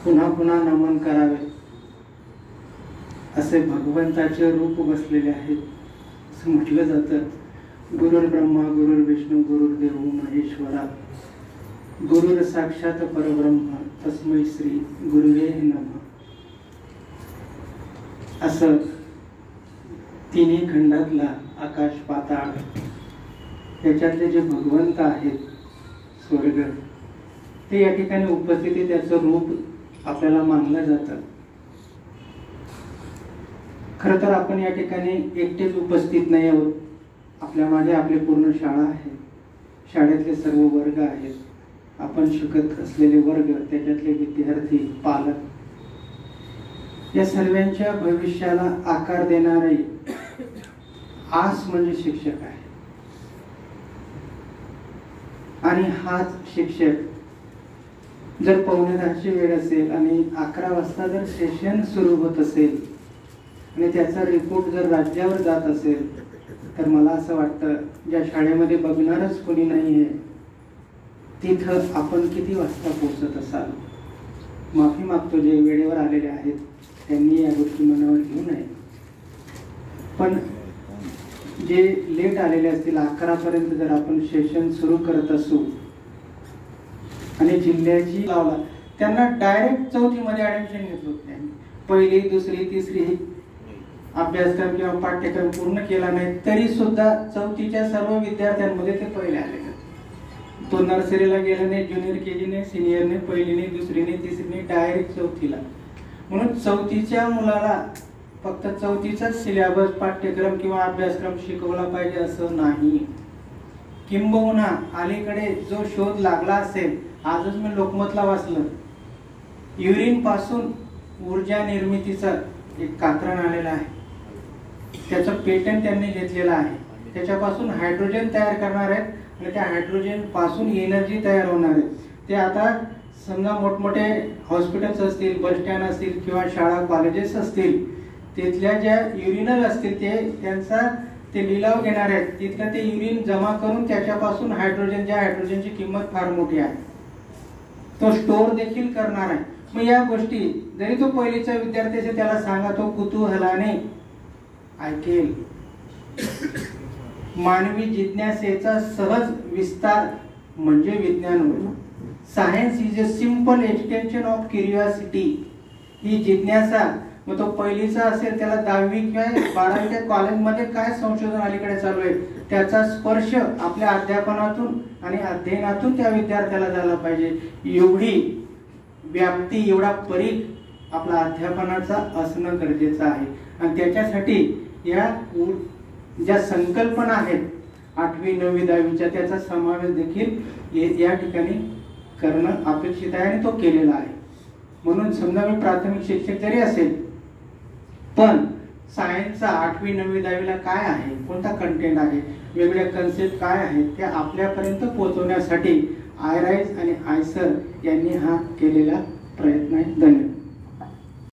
पुन्हा पुन्हा नमन करावे असे भगवंताचे रूप बसलेले आहेत असं म्हटलं जातं. गुरुर् ब्रह्मा गुरुर्विष्णू गुरुर्देव महेश्वरा गुरुर साक्षात परब्रह्म तस्मै श्री गुरुवे नमः. असं तिन्ही खंडातला आकाश पाताळ त्याच्यातले जे भगवंत आहेत स्वर्ग ते या ठिकाणी उपस्थित त्याचं रूप आपल्याला मानलं जातं. खरं तर आपण या ठिकाणी एकटेच उपस्थित नाही आहोत. आपल्या मागे आपली पूर्ण शाळा आहे. शाळेतले सर्व वर्ग आहेत. आपण शिकत असलेले वर्ग त्याच्यातले विद्यार्थी पालक या सर्वांच्या भविष्याला आकार देणारे आस म्हणजे शिक्षक आहे. आणि हाच शिक्षक जर 9:45ची वेळ असेल आणि 11 वाजता जर सेशन सुरू होत असेल आणि त्याचा रिपोर्ट जर राज्यावर जात असेल तर मला असं वाटतं ज्या शाळेमध्ये बघणारच कोणी नाहीये तिथं आपण किती वाजता पोहोचत असाल. माफी मागतो जे वेळेवर आलेले आहेत त्यांनी या गोष्टी मनावर घेऊ नये. पण जे लेट आलेले असतील 11 पर्यंत जर आपण सेशन सुरू करत असू आणि जिल्ह्याची लावला त्यांना डायरेक्ट 4थी मध्ये ऍडमिशन घेतलं होतं. पहिली दुसरी तिसरी अभ्यासक्रम किंवा पाठ्यक्रम पूर्ण केला नाही तरी सुद्धा 4थीच्या सर्व विद्यार्थ्यांमध्ये ते पहिले आले. तो नर्सरीला गेला नाही, ज्युनियर केजी नाही, सिनियर नाही, पहिली नाही, दुसरी नाही, तिसरी नाही, डायरेक्ट 4थीला. म्हणून 4थीच्या मुलाला फक्त 4थीचा सिलेबस पाठ्यक्रम किंवा अभ्यासक्रम शिकवला पाहिजे असं नाही. किंबहुना अलीकडे जो शोध लागला असेल, आजच मी लोकमतला वाचलं, युरिन पासून ऊर्जा निर्मितीचा एक कात्रण आलेला आहे. त्याचं पेटंट त्यांनी घेतलेलं आहे. त्याच्यापासून हायड्रोजन तयार करणार आहेत आणि त्या हायड्रोजन पासून एनर्जी तयार होणार आहे. ते आता समजा मोठमोठे हॉस्पिटल्स असतील, बस स्टँड असतील किंवा शाळा कॉलेजेस असतील, तिथल्या ज्या युरिनल असतील त्यांचा ते लिलाव घेणार आहेत. तिथलं ते युरिन जमा करून त्याच्यापासून हायड्रोजन, ज्या हायड्रोजनची किंमत फार मोठी आहे, तो स्टोअर देखील करणार आहे. मग या गोष्टी जरी तो पहिलीचा विद्यार्थी असेल त्याला सांगा, तो कुतूहलाने ऐकेल. मानवी जिज्ञासेचा सहज विस्तार म्हणजे विज्ञान होय. Science is a simple extension of curiosity. ही जिज्ञासा, मग तो पहिलीचा असेल त्याला 10वी किंवा 12वीच्या कॉलेजमध्ये काय संशोधन अलीकडे चालू आहे त्याचा स्पर्श आपल्या अध्यापनातून आणि अध्ययनातून त्या विद्यार्थ्याला झाला पाहिजे. एवढी व्याप्ती, एवढा परीघ आपला अध्यापनाचा असणं गरजेचं आहे. आणि त्याच्यासाठी या ज्या संकल्पना आहेत 8वी 9वी 10वीच्या त्याचा समावेश देखील या ठिकाणी करणं अपेक्षित आहे आणि तो केलेला आहे. म्हणून समजा मी प्राथमिक शिक्षक जरी असेल पण सायन्सचा 8वी 9वी 10वीला काय आहे, कोणता कंटेंट आहे, वेगवेगळ्या कन्सेप्ट काय आहेत त्या आपल्यापर्यंत पोहोचवण्यासाठी आयराइज आणि आयसर यांनी हा केलेला प्रयत्न आहे. धन्यवाद.